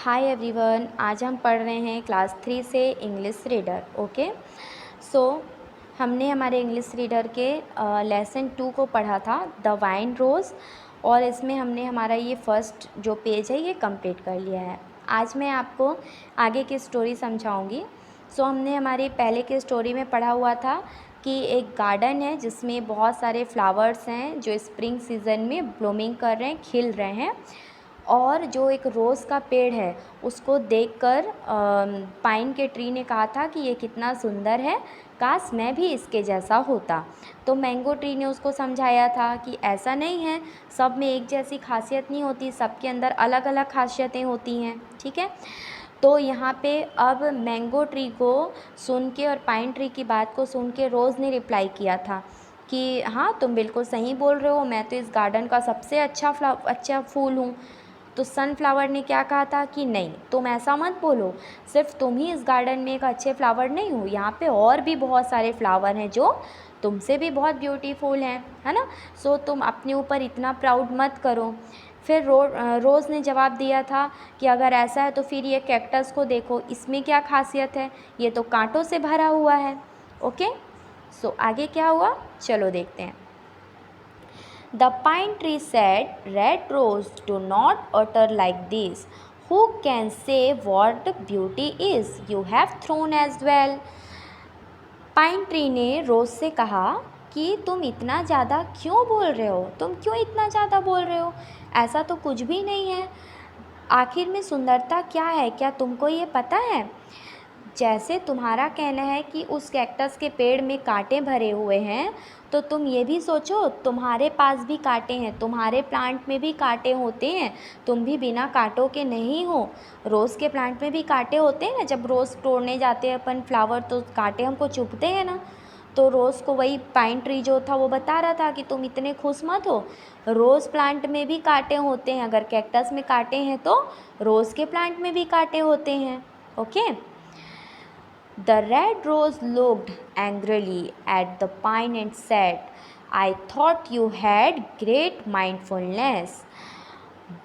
Hi everyone, आज हम पढ़ रहे हैं क्लास 3 से इंग्लिश रीडर। ओके, सो हमने हमारे इंग्लिश रीडर के लेसन 2 को पढ़ा था, द वाइन रोज़, और इसमें हमने हमारा ये फर्स्ट जो पेज है ये कंप्लीट कर लिया है। आज मैं आपको आगे की स्टोरी समझाऊंगी। सो हमने हमारी पहले की स्टोरी में पढ़ा हुआ था कि एक गार्डन है जिसमें बहुत सारे फ्लावर्स हैं जो स्प्रिंग सीज़न में ब्लूमिंग कर रहे हैं, खिल रहे हैं, और जो एक रोज़ का पेड़ है उसको देखकर पाइन के ट्री ने कहा था कि ये कितना सुंदर है, काश मैं भी इसके जैसा होता। तो मैंगो ट्री ने उसको समझाया था कि ऐसा नहीं है, सब में एक जैसी खासियत नहीं होती, सबके अंदर अलग अलग खासियतें होती हैं। ठीक है, तो यहाँ पे अब मैंगो ट्री को सुन के और पाइन ट्री की बात को सुन के रोज़ ने रिप्लाई किया था कि हाँ, तुम बिल्कुल सही बोल रहे हो, मैं तो इस गार्डन का सबसे अच्छा फूल हूँ। तो सनफ्लावर ने क्या कहा था कि नहीं, तुम ऐसा मत बोलो, सिर्फ तुम ही इस गार्डन में एक अच्छे फ्लावर नहीं हो, यहाँ पे और भी बहुत सारे फ्लावर हैं जो तुमसे भी बहुत ब्यूटीफुल हैं, है ना। सो तुम अपने ऊपर इतना प्राउड मत करो। फिर रोज़ ने जवाब दिया था कि अगर ऐसा है तो फिर ये कैक्टस को देखो, इसमें क्या खासियत है, ये तो कांटों से भरा हुआ है। ओके, सो आगे क्या हुआ, चलो देखते हैं। The pine tree said, Red Rose, do not utter like this. Who can say what beauty is? You have thrown as well. Pine tree ने रोज़ से कहा कि तुम इतना ज़्यादा क्यों बोल रहे हो, तुम क्यों इतना ज़्यादा बोल रहे हो, ऐसा तो कुछ भी नहीं है। आखिर में सुंदरता क्या है, क्या तुमको ये पता है? जैसे तुम्हारा कहना है कि उस कैक्टस के पेड़ में कांटे भरे हुए हैं, तो तुम ये भी सोचो तुम्हारे पास भी कांटे हैं, तुम्हारे प्लांट में भी कांटे होते हैं, तुम भी बिना कांटों के नहीं हो। रोज़ के प्लांट में भी कांटे होते हैं ना, जब रोज़ तोड़ने जाते हैं अपन फ्लावर तो कांटे हमको चुभते हैं ना। तो रोज़ को वही पाइन ट्री जो था वो बता रहा था कि तुम इतने खुश मत हो, रोज़ प्लांट में भी कांटे होते हैं, अगर कैक्टस में कांटे हैं तो रोज़ के प्लांट में भी कांटे होते हैं। Okay, The red rose looked angrily at the pine and said, I thought you had great mindfulness,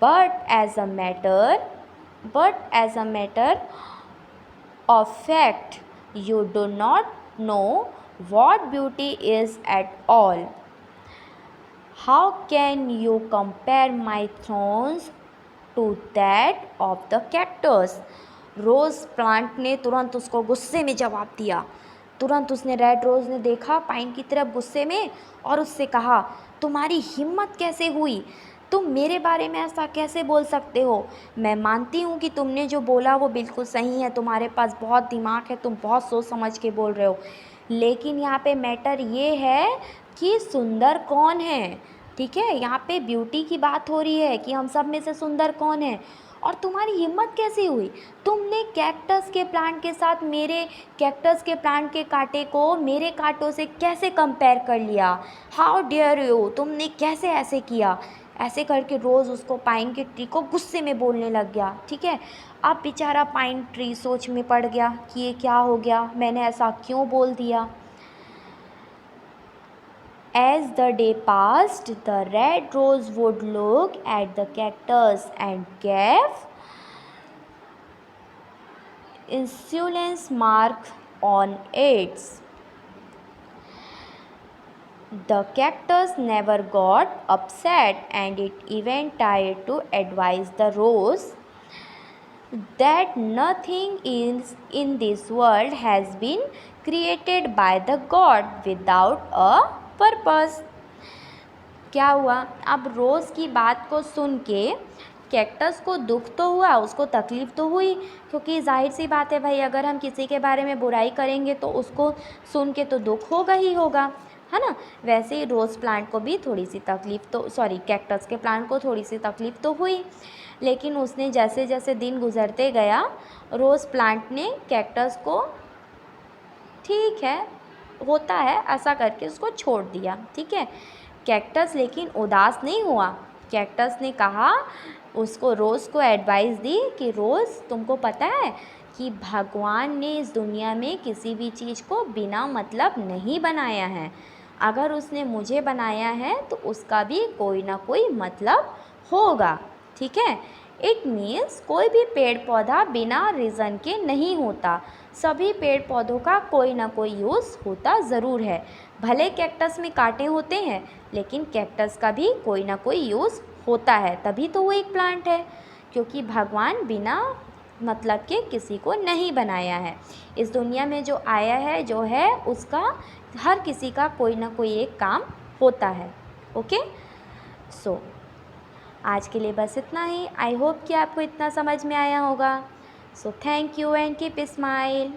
but as a matter of fact, you do not know what beauty is at all. How can you compare my thorns to that of the cactus? Rose plant ने तुरंत उसको गुस्से में जवाब दिया। तुरंत उसने red rose ने देखा पाइन की तरफ गुस्से में और उससे कहा, तुम्हारी हिम्मत कैसे हुई, तुम मेरे बारे में ऐसा कैसे बोल सकते हो। मैं मानती हूँ कि तुमने जो बोला वो बिल्कुल सही है, तुम्हारे पास बहुत दिमाग है, तुम बहुत सोच समझ के बोल रहे हो, लेकिन यहाँ पे मैटर ये है कि सुंदर कौन है। ठीक है, यहाँ पे ब्यूटी की बात हो रही है कि हम सब में से सुंदर कौन है, और तुम्हारी हिम्मत कैसे हुई, तुमने कैक्टस के प्लांट के साथ मेरे कैक्टस के प्लांट के कांटे को मेरे कांटों से कैसे कंपेयर कर लिया। हाउ डेयर यू, तुमने कैसे ऐसे किया। ऐसे करके रोज़ उसको पाइन के ट्री को गुस्से में बोलने लग गया। ठीक है, अब बेचारा पाइन ट्री सोच में पड़ गया कि ये क्या हो गया, मैंने ऐसा क्यों बोल दिया। As the day passed, the red rose would look at the cactus and gave insolence mark on its. The cactus never got upset, and it even tried to advise the rose that nothing is in this world has been created by the God without a purpose. क्या हुआ, अब रोज़ की बात को सुन के cactus को दुख तो हुआ, उसको तकलीफ़ तो हुई, क्योंकि जाहिर सी बात है भाई, अगर हम किसी के बारे में बुराई करेंगे तो उसको सुन के तो दुख होगा ही होगा, है ना। वैसे ही रोज़ प्लांट को भी थोड़ी सी तकलीफ़ तो कैक्टस के प्लांट को थोड़ी सी तकलीफ़ तो हुई, लेकिन उसने जैसे जैसे दिन गुजरते गया, रोज़ प्लांट ने कैक्टस को ठीक है, होता है ऐसा करके उसको छोड़ दिया। ठीक है, कैक्टस लेकिन उदास नहीं हुआ। कैक्टस ने कहा, उसको रोज़ को एडवाइस दी कि रोज़, तुमको पता है कि भगवान ने इस दुनिया में किसी भी चीज़ को बिना मतलब नहीं बनाया है, अगर उसने मुझे बनाया है तो उसका भी कोई ना कोई मतलब होगा। ठीक है, इट मीन्स कोई भी पेड़ पौधा बिना रीज़न के नहीं होता। सभी पेड़ पौधों का कोई ना कोई यूज़ होता ज़रूर है। भले कैक्टस में कांटे होते हैं, लेकिन कैक्टस का भी कोई ना कोई यूज़ होता है, तभी तो वो एक प्लांट है। क्योंकि भगवान बिना मतलब के किसी को नहीं बनाया है। इस दुनिया में जो आया है जो है उसका हर किसी का कोई ना कोई एक काम होता है। ओके, सो आज के लिए बस इतना ही। आई होप कि आपको इतना समझ में आया होगा। So thank you and keep smile.